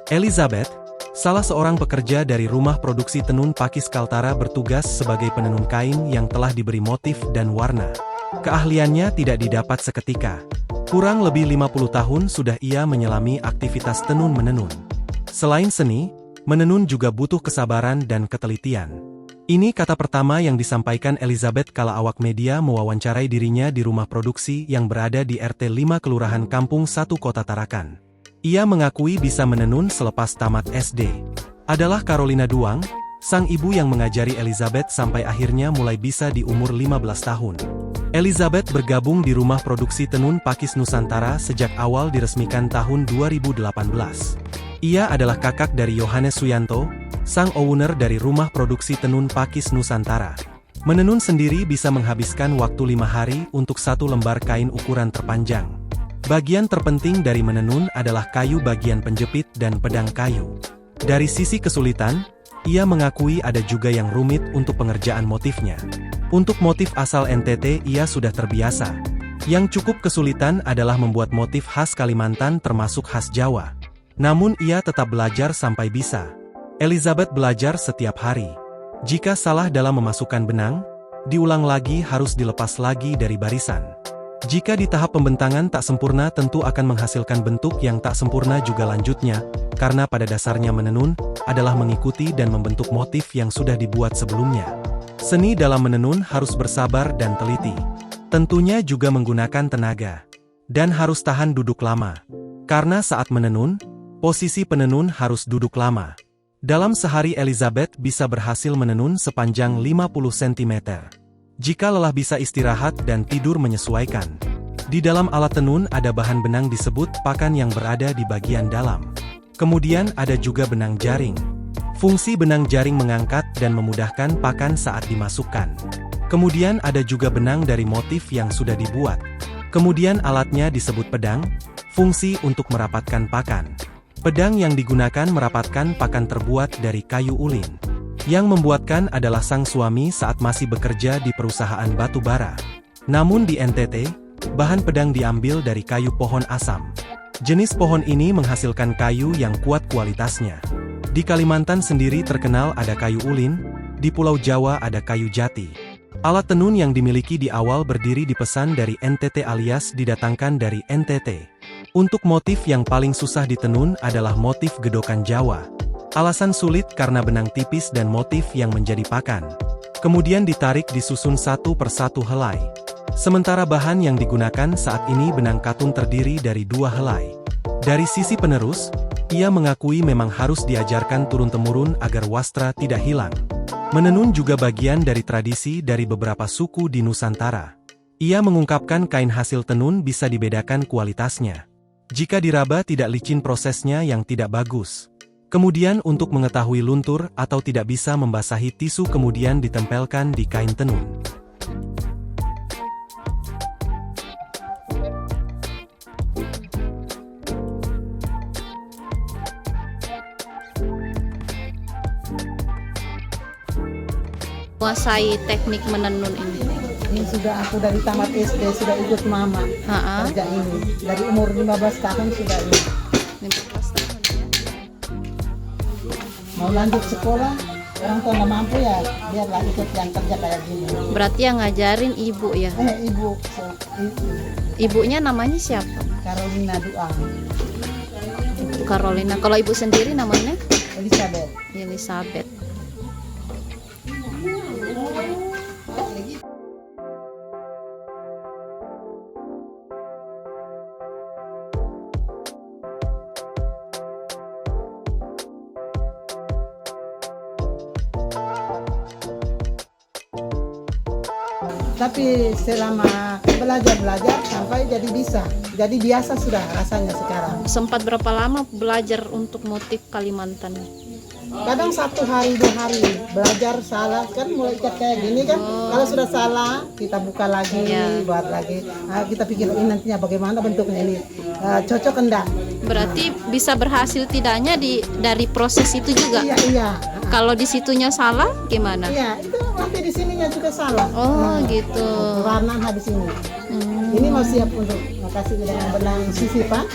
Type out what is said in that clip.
Elizabeth, salah seorang pekerja dari rumah produksi tenun Pakis Kaltara, bertugas sebagai penenun kain yang telah diberi motif dan warna. Keahliannya tidak didapat seketika. Kurang lebih 50 tahun sudah ia menyelami aktivitas tenun-menenun. Selain seni, menenun juga butuh kesabaran dan ketelitian. Ini kata pertama yang disampaikan Elizabeth kala awak media mewawancarai dirinya di rumah produksi yang berada di RT 5 Kelurahan Kampung 1 Kota Tarakan. Ia mengakui bisa menenun selepas tamat SD. Adalah Carolina Duang, sang ibu yang mengajari Elizabeth sampai akhirnya mulai bisa di umur 15 tahun. Elizabeth bergabung di rumah produksi tenun Pakis Nusantara sejak awal diresmikan tahun 2018. Ia adalah kakak dari Yohanes Suyanto, sang owner dari rumah produksi tenun Pakis Nusantara. Menenun sendiri bisa menghabiskan waktu 5 hari untuk satu lembar kain ukuran terpanjang. Bagian terpenting dari menenun adalah kayu bagian penjepit dan pedang kayu. Dari sisi kesulitan, ia mengakui ada juga yang rumit untuk pengerjaan motifnya. Untuk motif asal NTT ia sudah terbiasa. Yang cukup kesulitan adalah membuat motif khas Kalimantan termasuk khas Jawa. Namun ia tetap belajar sampai bisa. Elizabeth belajar setiap hari. Jika salah dalam memasukkan benang, diulang lagi harus dilepas lagi dari barisan. Jika di tahap pembentangan tak sempurna tentu akan menghasilkan bentuk yang tak sempurna juga lanjutnya, karena pada dasarnya menenun adalah mengikuti dan membentuk motif yang sudah dibuat sebelumnya. Seni dalam menenun harus bersabar dan teliti. Tentunya juga menggunakan tenaga. Dan harus tahan duduk lama. Karena saat menenun, posisi penenun harus duduk lama. Dalam sehari Elizabeth bisa berhasil menenun sepanjang 50 cm. Jika lelah bisa istirahat dan tidur menyesuaikan. Di dalam alat tenun ada bahan benang disebut pakan yang berada di bagian dalam. Kemudian ada juga benang jaring. Fungsi benang jaring mengangkat dan memudahkan pakan saat dimasukkan. Kemudian ada juga benang dari motif yang sudah dibuat. Kemudian alatnya disebut pedang, fungsi untuk merapatkan pakan. Pedang yang digunakan merapatkan pakan terbuat dari kayu ulin. Yang membuatkan adalah sang suami saat masih bekerja di perusahaan batu bara. Namun di NTT, bahan pedang diambil dari kayu pohon asam. Jenis pohon ini menghasilkan kayu yang kuat kualitasnya. Di Kalimantan sendiri terkenal ada kayu ulin, di Pulau Jawa ada kayu jati. Alat tenun yang dimiliki di awal berdiri dipesan dari NTT alias didatangkan dari NTT. Untuk motif yang paling susah ditenun adalah motif gedokan Jawa. Alasan sulit karena benang tipis dan motif yang menjadi pakan. Kemudian ditarik disusun satu persatu helai. Sementara bahan yang digunakan saat ini benang katun terdiri dari 2 helai. Dari sisi penerus, ia mengakui memang harus diajarkan turun-temurun agar wastra tidak hilang. Menenun juga bagian dari tradisi dari beberapa suku di Nusantara. Ia mengungkapkan kain hasil tenun bisa dibedakan kualitasnya. Jika diraba tidak licin prosesnya yang tidak bagus. Kemudian untuk mengetahui luntur atau tidak bisa membasahi tisu kemudian ditempelkan di kain tenun. Menguasai teknik menenun ini. Ini sudah aku dari tamat SD sudah ikut mama kerja ini. Dari umur 15 tahun sudah ini. 15 tahun ya. Mau lanjut sekolah, orang tua nggak mampu ya, biarlah ikut yang kerja kayak gini. Berarti yang ngajarin ibu ya? Ibu. Ibunya namanya siapa? Carolina Duang. Carolina. Kalau ibu sendiri namanya? Elizabeth. Elizabeth. Tapi selama belajar sampai jadi bisa. Jadi biasa sudah rasanya sekarang. Sempat berapa lama belajar untuk motif Kalimantan? Kadang 1 hari 2 hari belajar salah kan mulai ikat kayak gini kan. Kalau sudah salah kita buka lagi, buat lagi. Kita pikir ini nantinya bagaimana bentuknya ini, cocok enggak? Berarti bisa berhasil tidaknya dari proses itu juga? Iya. Kalau di situnya salah gimana? Iya, itu nanti di sininya juga salah. Oh gitu. Warna habis ini. Ini mau siap untuk kasih dengan benang sisipan.